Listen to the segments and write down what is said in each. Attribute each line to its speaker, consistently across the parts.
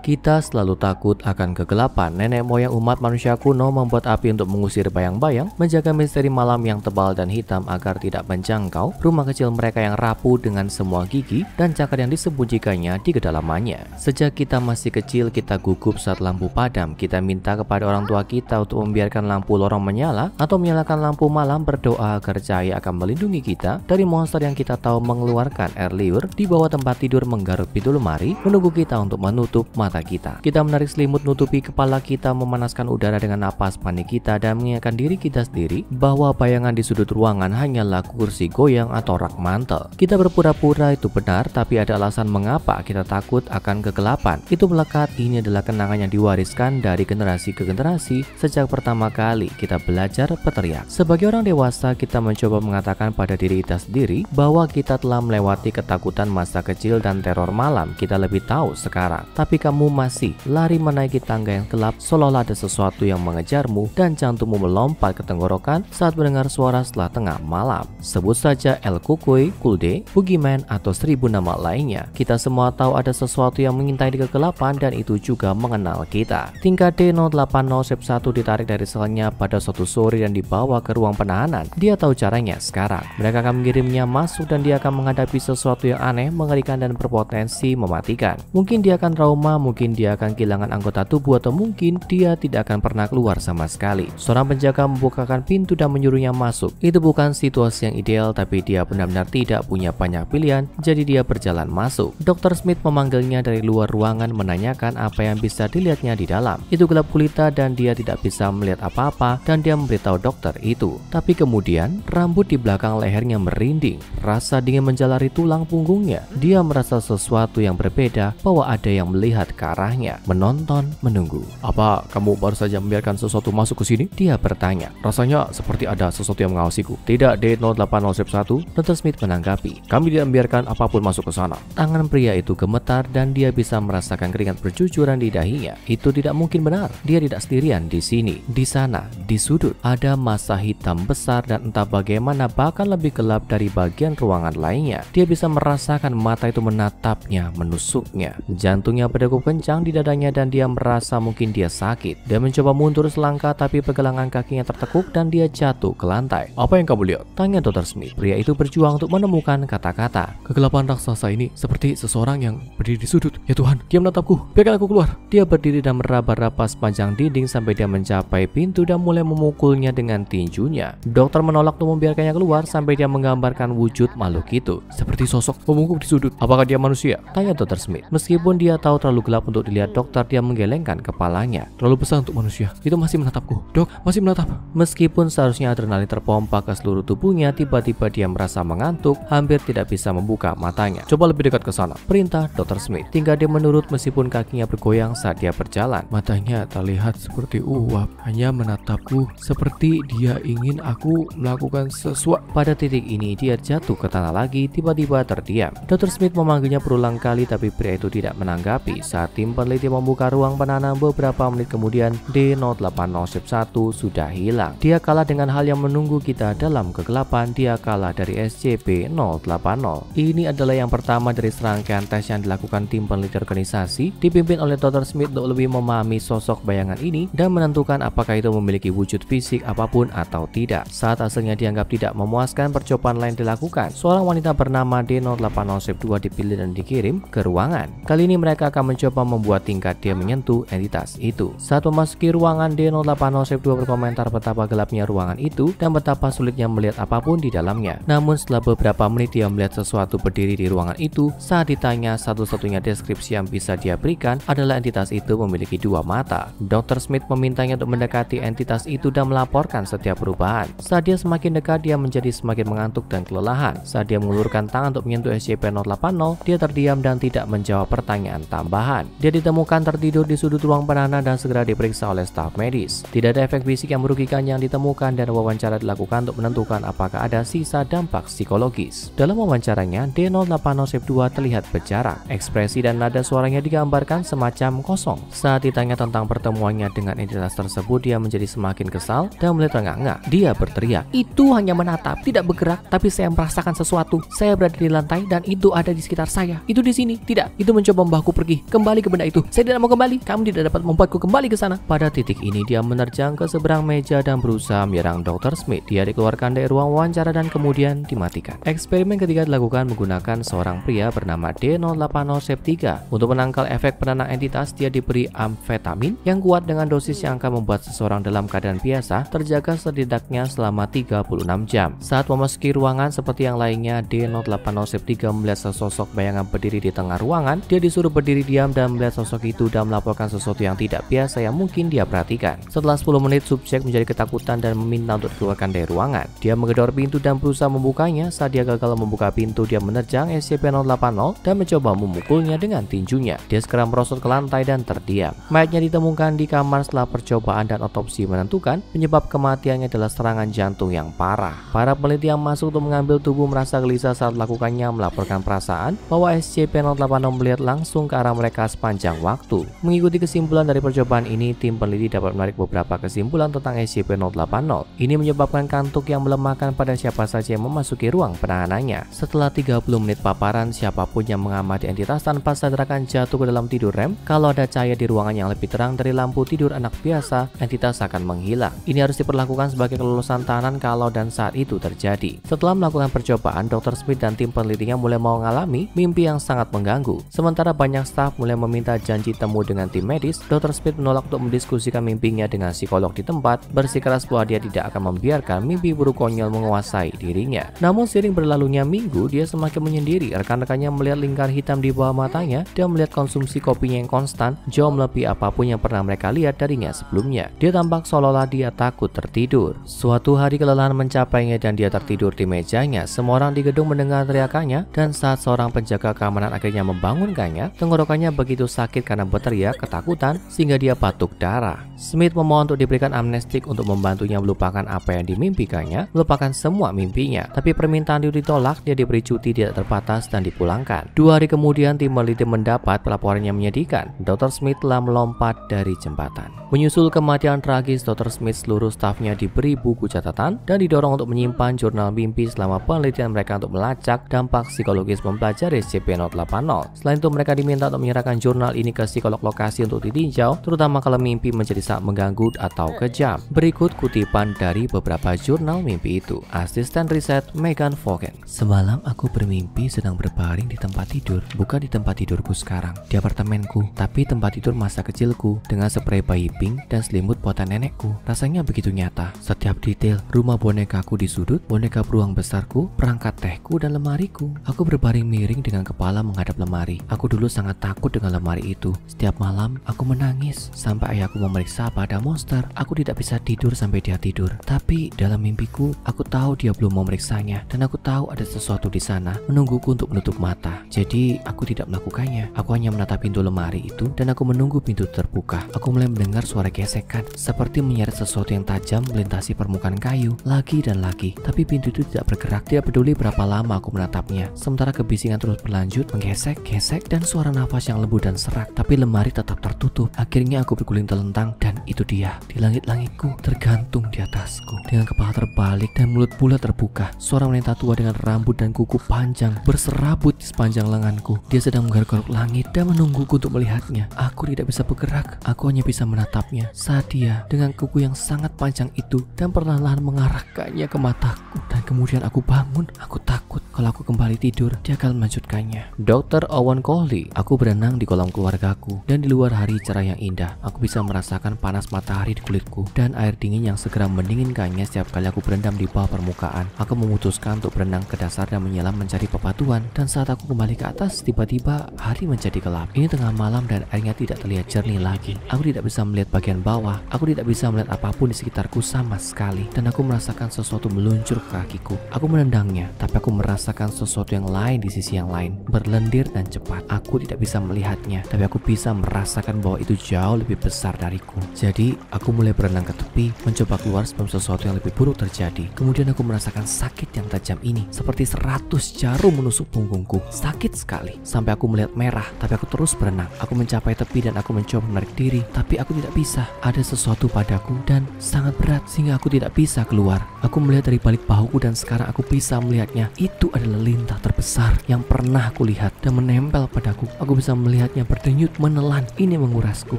Speaker 1: Kita selalu takut akan kegelapan. Nenek moyang umat manusia kuno membuat api untuk mengusir bayang-bayang, menjaga misteri malam yang tebal dan hitam agar tidak menjangkau rumah kecil mereka yang rapuh dengan semua gigi dan cakar yang disembunyikannya di kedalamannya. Sejak kita masih kecil, kita gugup saat lampu padam. Kita minta kepada orang tua kita untuk membiarkan lampu lorong menyala atau menyalakan lampu malam, berdoa agar cahaya akan melindungi kita dari monster yang kita tahu mengeluarkan air liur di bawah tempat tidur, menggaruk pintu lemari, menunggu kita untuk menutup mata kita. Kita menarik selimut nutupi kepala kita, memanaskan udara dengan napas panik kita, dan mengingatkan diri kita sendiri bahwa bayangan di sudut ruangan hanyalah kursi goyang atau rak mantel. Kita berpura-pura itu benar, tapi ada alasan mengapa kita takut akan kegelapan. Itu melekat. Ini adalah kenangan yang diwariskan dari generasi ke generasi sejak pertama kali kita belajar berteriak. Sebagai orang dewasa, kita mencoba mengatakan pada diri kita sendiri bahwa kita telah melewati ketakutan masa kecil dan teror malam. Kita lebih tahu sekarang, tapi kamu masih lari menaiki tangga yang gelap seolah-olah ada sesuatu yang mengejarmu dan jantungmu melompat ke tenggorokan saat mendengar suara setelah tengah malam. Sebut saja El Cucuy, Kulde, Boogeyman, atau 1000 nama lainnya. Kita semua tahu ada sesuatu yang mengintai di kegelapan dan itu juga mengenal kita. Tingkat D080-1 ditarik dari selnya pada suatu sore dan dibawa ke ruang penahanan. Dia tahu caranya sekarang. Mereka akan mengirimnya masuk dan dia akan menghadapi sesuatu yang aneh, mengerikan, dan berpotensi mematikan. Mungkin dia akan trauma, mungkin dia akan kehilangan anggota tubuh, atau mungkin dia tidak akan pernah keluar sama sekali. Seorang penjaga membukakan pintu dan menyuruhnya masuk. Itu bukan situasi yang ideal, tapi dia benar-benar tidak punya banyak pilihan, jadi dia berjalan masuk. Dr. Smith memanggilnya dari luar ruangan, menanyakan apa yang bisa dilihatnya di dalam. Itu gelap gulita dan dia tidak bisa melihat apa-apa, dan dia memberitahu dokter itu. Tapi kemudian rambut di belakang lehernya merinding, rasa dingin menjalari tulang punggungnya. Dia merasa sesuatu yang berbeda, bahwa ada yang melihat ke arahnya, menonton, menunggu. Apa kamu baru saja membiarkan sesuatu masuk ke sini? Dia bertanya. Rasanya seperti ada sesuatu yang mengawasiku. Tidak, D080-1. Dr. Smith menanggapi. Kami tidak membiarkan apapun masuk ke sana. Tangan pria itu gemetar dan dia bisa merasakan keringat bercucuran di dahinya. Itu tidak mungkin benar. Dia tidak sendirian di sini. Di sana, di sudut, ada massa hitam besar dan entah bagaimana bahkan lebih gelap dari bagian ruangan lainnya. Dia bisa merasakan mata itu menatapnya, menusuknya. Jantungnya berdegup kencang di dadanya dan dia merasa mungkin dia sakit. Dia mencoba mundur selangkah tapi pergelangan kakinya tertekuk dan dia jatuh ke lantai. Apa yang kamu lihat? Tanya Dr. Smith. Pria itu berjuang untuk menemukan kata-kata. Kegelapan raksasa ini seperti seseorang yang berdiri di sudut. Ya Tuhan, dia menatapku. Biarkan aku keluar. Dia berdiri dan meraba-raba sepanjang dinding sampai dia mencapai pintu dan mulai memukulnya dengan tinjunya. Dokter menolak untuk membiarkannya keluar sampai dia menggambarkan wujud makhluk itu seperti sosok pembungkuk di sudut. Apakah dia manusia? Tanya Dr. Smith. Meskipun dia tahu terlalu gelap untuk dilihat dokter, dia menggelengkan kepalanya. Terlalu besar untuk manusia. Itu masih menatapku. Dok, masih menatap. Meskipun seharusnya adrenalin terpompa ke seluruh tubuhnya, tiba-tiba dia merasa mengantuk, hampir tidak bisa membuka matanya. Coba lebih dekat ke sana, perintah Dr. Smith. Tinggal dia menurut meskipun kakinya bergoyang saat dia berjalan. Matanya terlihat seperti uap, hanya menatapku seperti dia ingin aku melakukan sesuatu. Pada titik ini dia jatuh ke tanah lagi, tiba-tiba terdiam. Dr. Smith memanggilnya berulang kali tapi pria itu tidak menanggapi. Saat tim peneliti membuka ruang penahanan beberapa menit kemudian, D080-1 sudah hilang. Dia kalah dengan hal yang menunggu kita dalam kegelapan. Dia kalah dari SCP-080. Ini adalah yang pertama dari serangkaian tes yang dilakukan tim peneliti organisasi dipimpin oleh Dr. Smith untuk lebih memahami sosok bayangan ini dan menentukan apakah itu memiliki wujud fisik apapun atau tidak. Saat hasilnya dianggap tidak memuaskan, percobaan lain dilakukan. Seorang wanita bernama D080-2 dipilih dan dikirim ke ruangan. Kali ini mereka akan mencoba membuat tingkat dia menyentuh entitas itu. Saat memasuki ruangan, D080-2 berkomentar betapa gelapnya ruangan itu dan betapa sulitnya melihat apapun di dalamnya. Namun setelah beberapa menit dia melihat sesuatu berdiri di ruangan itu. Saat ditanya, satu-satunya deskripsi yang bisa dia berikan adalah entitas itu memiliki 2 mata. Dr. Smith memintanya untuk mendekati entitas itu dan melaporkan setiap perubahan. Saat dia semakin dekat, dia menjadi semakin mengantuk dan kelelahan. Saat dia mengulurkan tangan untuk menyentuh SCP-080, dia terdiam dan tidak menjawab pertanyaan tambahan. Dia ditemukan tertidur di sudut ruang penahanan dan segera diperiksa oleh staf medis. Tidak ada efek fisik yang merugikan yang ditemukan dan wawancara dilakukan untuk menentukan apakah ada sisa dampak psikologis. Dalam wawancaranya, D080-2 terlihat berjarak. Ekspresi dan nada suaranya digambarkan semacam kosong. Saat ditanya tentang pertemuannya dengan entitas tersebut, dia menjadi semakin kesal dan mulai terengah-engah. Dia berteriak, "Itu hanya menatap, tidak bergerak, tapi saya merasakan sesuatu. Saya berada di lantai dan itu ada di sekitar saya. Itu di sini. Tidak, itu mencoba membawaku pergi. Kembali kembali ke benda itu. Saya tidak mau kembali. Kamu tidak dapat membuatku kembali ke sana. Pada titik ini dia menerjang ke seberang meja dan berusaha menyerang Dr. Smith. Dia dikeluarkan dari ruang wawancara dan kemudian dimatikan. Eksperimen ketiga dilakukan menggunakan seorang pria bernama D080-3. Untuk menangkal efek penenang entitas, dia diberi amfetamin yang kuat dengan dosis yang akan membuat seseorang dalam keadaan biasa terjaga setidaknya selama 36 jam. Saat memasuki ruangan seperti yang lainnya, D080-3 melihat sesosok bayangan berdiri di tengah ruangan. Dia disuruh berdiri diam dan melihat sosok itu dan melaporkan sesuatu yang tidak biasa yang mungkin dia perhatikan. Setelah 10 menit, subjek menjadi ketakutan dan meminta untuk dikeluarkan dari ruangan. Dia menggedor pintu dan berusaha membukanya. Saat dia gagal membuka pintu, dia menerjang SCP-080 dan mencoba memukulnya dengan tinjunya. Dia segera merosot ke lantai dan terdiam. Mayatnya ditemukan di kamar setelah percobaan dan otopsi menentukan penyebab kematiannya adalah serangan jantung yang parah. Para peneliti yang masuk untuk mengambil tubuh merasa gelisah saat melakukannya, melaporkan perasaan bahwa SCP-080 melihat langsung ke arah mereka sepanjang waktu. Mengikuti kesimpulan dari percobaan ini, tim peneliti dapat menarik beberapa kesimpulan tentang SCP-080. Ini menyebabkan kantuk yang melemahkan pada siapa saja yang memasuki ruang penahanannya. Setelah 30 menit paparan, siapapun yang mengamati entitas tanpa sadar akan jatuh ke dalam tidur REM. Kalau ada cahaya di ruangan yang lebih terang dari lampu tidur anak biasa, entitas akan menghilang. Ini harus diperlakukan sebagai kelulusan tahanan kalau dan saat itu terjadi. Setelah melakukan percobaan, Dr. Smith dan tim penelitinya mulai mengalami mimpi yang sangat mengganggu. Sementara banyak staf mulai meminta janji temu dengan tim medis, Dr. Smith menolak untuk mendiskusikan mimpinya dengan psikolog di tempat, bersikeras bahwa dia tidak akan membiarkan mimpi buruk konyol menguasai dirinya. Namun seiring berlalunya minggu, dia semakin menyendiri. Rekan-rekannya melihat lingkar hitam di bawah matanya dan melihat konsumsi kopinya yang konstan, jauh melebihi apapun yang pernah mereka lihat darinya sebelumnya. Dia tampak seolah-olah dia takut tertidur. Suatu hari kelelahan mencapainya dan dia tertidur di mejanya. Semua orang di gedung mendengar teriakannya, dan saat seorang penjaga keamanan akhirnya membangunkannya, tenggorokannya begitu sakit karena berteriak ketakutan sehingga dia batuk darah. Smith memohon untuk diberikan amnestik untuk membantunya melupakan apa yang dimimpikannya, melupakan semua mimpinya. Tapi permintaan itu ditolak. Dia diberi cuti tidak terbatas dan dipulangkan. 2 hari kemudian, tim peneliti mendapat pelaporan yang menyedihkan. Dr. Smith telah melompat dari jembatan. Menyusul kematian tragis Dr. Smith, seluruh stafnya diberi buku catatan dan didorong untuk menyimpan jurnal mimpi selama penelitian mereka untuk melacak dampak psikologis mempelajari SCP-080. Selain itu, mereka diminta untuk menyerahkan jurnal ini ke psikolog lokasi untuk ditinjau, terutama kalau mimpi menjadi sangat mengganggu atau kejam. Berikut kutipan dari beberapa jurnal mimpi itu. Asisten riset Megan Vaughan. Semalam aku bermimpi sedang berbaring di tempat tidur, bukan di tempat tidurku sekarang, di apartemenku, tapi tempat tidur masa kecilku dengan spray bayi pink dan selimut buatan nenekku. Rasanya begitu nyata. Setiap detail, rumah bonekaku di sudut, boneka beruang besarku, perangkat tehku, dan lemariku. Aku berbaring miring dengan kepala menghadap lemari. Aku dulu sangat takut dengan lemari itu. Setiap malam, aku menangis sampai ayahku memeriksa apa ada monster. Aku tidak bisa tidur sampai dia tidur. Tapi dalam mimpiku, aku tahu dia belum memeriksanya, dan aku tahu ada sesuatu di sana menungguku untuk menutup mata. Jadi aku tidak melakukannya. Aku hanya menatap pintu lemari itu dan aku menunggu pintu terbuka. Aku mulai mendengar suara gesekan, seperti menyeret sesuatu yang tajam melintasi permukaan kayu, lagi dan lagi. Tapi pintu itu tidak bergerak. Tidak peduli berapa lama aku menatapnya. Sementara kebisingan terus berlanjut, menggesek, gesek, dan suara nafas yang lembut dan serak. Tapi lemari tetap tertutup. Akhirnya aku berguling telentang, dan itu dia di langit-langitku, tergantung di atasku dengan kepala terbalik dan mulut bulat terbuka. Seorang wanita tua dengan rambut dan kuku panjang berserabut di sepanjang lenganku. Dia sedang menggaruk-garuk langit dan menungguku untuk melihatnya. Aku tidak bisa bergerak. Aku hanya bisa menatapnya saat dia dengan kuku yang sangat panjang itu dan perlahan-lahan mengarahkannya ke mataku. Dan kemudian aku bangun. Aku takut kalau aku kembali tidur, dia akan melanjutkannya. Dr. Owen Coley. Aku berenang di kolam keluargaku, dan di luar hari cerah yang indah, aku bisa merasakan panas matahari di kulitku dan air dingin yang segera mendinginkannya setiap kali aku berendam di bawah permukaan. Aku memutuskan untuk berenang ke dasar dan menyelam mencari bebatuan. Dan saat aku kembali ke atas, tiba-tiba hari menjadi gelap. Ini tengah malam dan airnya tidak terlihat jernih lagi. Aku tidak bisa melihat bagian bawah. Aku tidak bisa melihat apapun di sekitarku sama sekali. Dan aku merasakan sesuatu meluncur ke kakiku. Aku menendangnya, tapi aku merasakan sesuatu yang lain di sisi yang lain, berlendir dan cepat. Aku tidak bisa melihatnya, tapi aku bisa merasakan bahwa itu jauh lebih besar dariku. Jadi aku mulai berenang ke tepi, mencoba keluar sebelum sesuatu yang lebih buruk terjadi. Kemudian aku merasakan sakit yang tajam ini, seperti 100 jarum menusuk punggungku. Sakit sekali, sampai aku melihat merah. Tapi aku terus berenang. Aku mencapai tepi dan aku mencoba menarik diri, tapi aku tidak bisa. Ada sesuatu padaku dan sangat berat sehingga aku tidak bisa keluar. Aku melihat dari balik bahuku dan sekarang aku bisa melihatnya. Itu Itu adalah lintah terbesar yang pernah aku lihat dan menempel padaku. Aku bisa melihatnya berdenyut menelan. Ini mengurasku.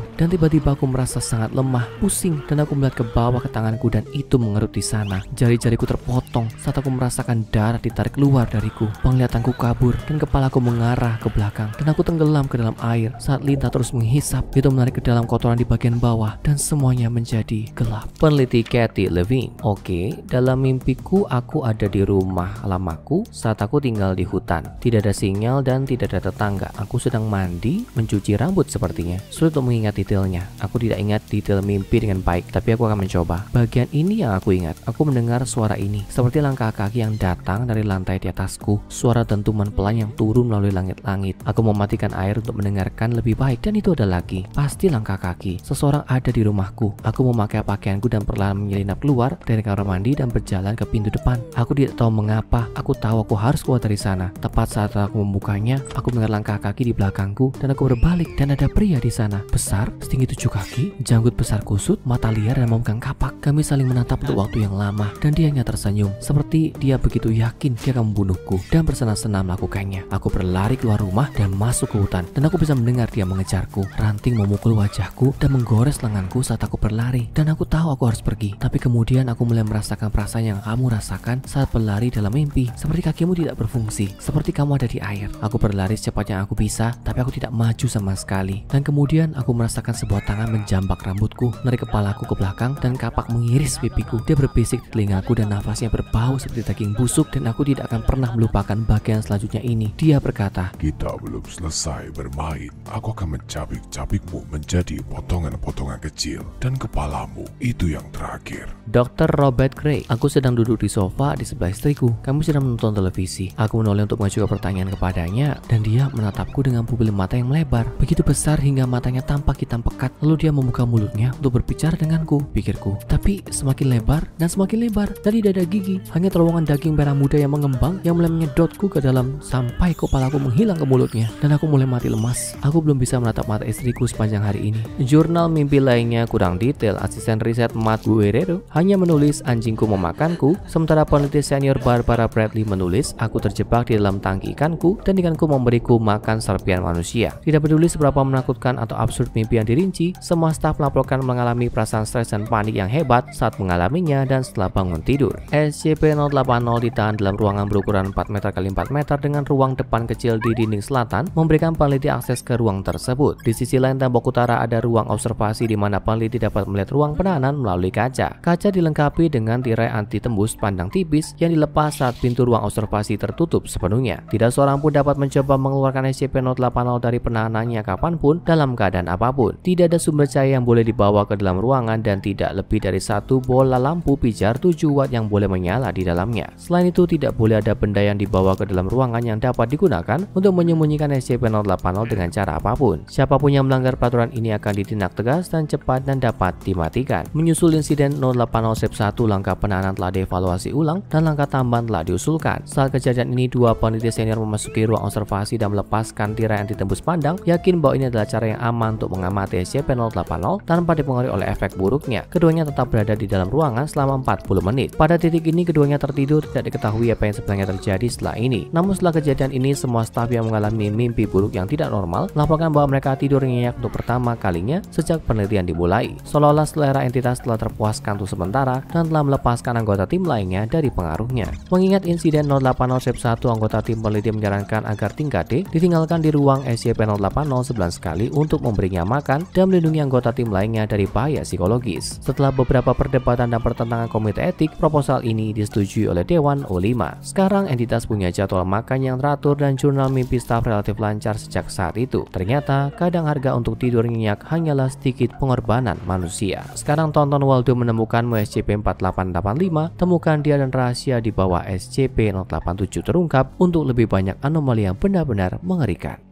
Speaker 1: Dan tiba-tiba aku merasa sangat lemah, pusing, dan aku melihat ke bawah ke tanganku dan itu mengerut di sana. Jari-jariku terpotong saat aku merasakan darah ditarik keluar dariku. Penglihatanku kabur dan kepalaku mengarah ke belakang dan aku tenggelam ke dalam air saat lintah terus menghisap. Itu menarik ke dalam kotoran di bagian bawah dan semuanya menjadi gelap. Peneliti Kathy Levine. Oke, dalam mimpiku aku ada di rumah lamaku saat aku tinggal di hutan. Tidak ada sinyal dan tidak ada tetangga. Aku sedang mandi, mencuci rambut sepertinya. Sulit untuk mengingat detailnya. Aku tidak ingat detail mimpi dengan baik, tapi aku akan mencoba. Bagian ini yang aku ingat. Aku mendengar suara ini, seperti langkah kaki yang datang dari lantai di atasku. Suara dentuman pelan yang turun melalui langit-langit. Aku mematikan air untuk mendengarkan lebih baik dan itu ada lagi. Pasti langkah kaki. Seseorang ada di rumahku. Aku memakai pakaianku dan perlahan menyelinap keluar dari kamar mandi dan berjalan ke pintu depan. Aku tidak tahu mengapa. Aku tahu aku harus keluar dari sana. Tepat saat aku membukanya, aku mendengar langkah kaki di belakangku dan aku berbalik dan ada pria di sana. Besar, setinggi 7 kaki, janggut besar kusut, mata liar dan memegang kapak. Kami saling menatap untuk waktu yang lama dan dia hanya tersenyum. Seperti dia begitu yakin dia akan membunuhku dan bersenang-senang melakukannya. Aku berlari keluar rumah dan masuk ke hutan dan aku bisa mendengar dia mengejarku. Ranting memukul wajahku dan menggores lenganku saat aku berlari dan aku tahu aku harus pergi. Tapi kemudian aku mulai merasakan perasaan yang kamu rasakan saat berlari dalam mimpi. Seperti kakimu tidak berfungsi, seperti kamu ada di air. Aku berlari secepat yang aku bisa, tapi aku tidak maju sama sekali. Dan kemudian aku merasakan sebuah tangan menjambak rambutku, menarik kepalaku ke belakang dan kapak mengiris pipiku. Dia berbisik di telingaku dan nafasnya berbau seperti daging busuk dan aku tidak akan pernah melupakan bagian selanjutnya ini. Dia berkata,
Speaker 2: "Kita belum selesai bermain. Aku akan mencabik-cabikmu menjadi potongan-potongan kecil dan kepalamu itu yang terakhir."
Speaker 1: Dr. Robert Gray. Aku sedang duduk di sofa di sebelah istriku. Kami sedang menonton televisi. Aku menoleh untuk mengajukan pertanyaan kepadanya dan dia menatapku dengan pupil mata yang melebar, begitu besar hingga matanya tampak hitam pekat. Lalu dia membuka mulutnya untuk berbicara denganku, pikirku. Tapi semakin lebar dan tidak ada gigi, hanya terowongan daging merah muda yang mengembang yang mulai menyedotku ke dalam sampai kepalaku menghilang ke mulutnya dan aku mulai mati lemas. Aku belum bisa menatap mata istriku sepanjang hari ini. Jurnal mimpi lainnya kurang detail. Asisten riset Matt Guerrero hanya menulis anjingku memakanku, sementara peneliti senior Barbara Bradley menulis aku terjebak di dalam tangki ikanku dan ikanku memberiku makan serpian manusia. Tidak peduli seberapa menakutkan atau absurd mimpi yang dirinci, semua staf melaporkan mengalami perasaan stres dan panik yang hebat saat mengalaminya dan setelah bangun tidur. SCP-080 ditahan dalam ruangan berukuran 4 meter x 4 meter dengan ruang depan kecil di dinding selatan, memberikan peneliti akses ke ruang tersebut. Di sisi lain tembok utara ada ruang observasi di mana peneliti dapat melihat ruang penahanan melalui kaca. Kaca dilengkapi dengan tirai anti tembus pandang tipis yang dilepas saat pintu ruang observasi tertutup sepenuhnya. Tidak seorang pun dapat mencoba mengeluarkan SCP-080 dari penahanannya kapanpun dalam keadaan apapun. Tidak ada sumber cahaya yang boleh dibawa ke dalam ruangan dan tidak lebih dari satu bola lampu pijar 7 watt yang boleh menyala di dalamnya. Selain itu tidak boleh ada benda yang dibawa ke dalam ruangan yang dapat digunakan untuk menyembunyikan SCP-080 dengan cara apapun. Siapapun yang melanggar peraturan ini akan ditindak tegas dan cepat dan dapat dimatikan. Menyusul insiden 080 Step 1, langkah penahanan telah dievaluasi ulang dan langkah tambahan telah diusulkan. Saat kejadian ini, dua peneliti senior memasuki ruang observasi dan melepaskan tirai anti tembus pandang, yakin bahwa ini adalah cara yang aman untuk mengamati SCP-080 tanpa dipengaruhi oleh efek buruknya. Keduanya tetap berada di dalam ruangan selama 40 menit. Pada titik ini keduanya tertidur, tidak diketahui apa yang sebenarnya terjadi setelah ini. Namun setelah kejadian ini, semua staf yang mengalami mimpi buruk yang tidak normal melaporkan bahwa mereka tidur nyenyak untuk pertama kalinya sejak penelitian dimulai. Seolah-olah selera entitas telah terpuaskan untuk sementara dan telah melepaskan anggota tim lainnya dari pengaruhnya. Mengingat insiden 080 Step 1, anggota tim peneliti menyarankan agar tingkat D ditinggalkan di ruang SCP-080 11 kali untuk memberinya makan dan melindungi anggota tim lainnya dari bahaya psikologis. Setelah beberapa perdebatan dan pertentangan komite etik, proposal ini disetujui oleh Dewan O5. Sekarang entitas punya jadwal makan yang teratur dan jurnal mimpi staf relatif lancar sejak saat itu. Ternyata kadang harga untuk tidur nyenyak hanyalah sedikit pengorbanan manusia. Sekarang tonton Waldo menemukanmu SCP-4885, temukan dia dan rahasia di bawah SCP-087 terungkap untuk lebih banyak anomali yang benar-benar mengerikan.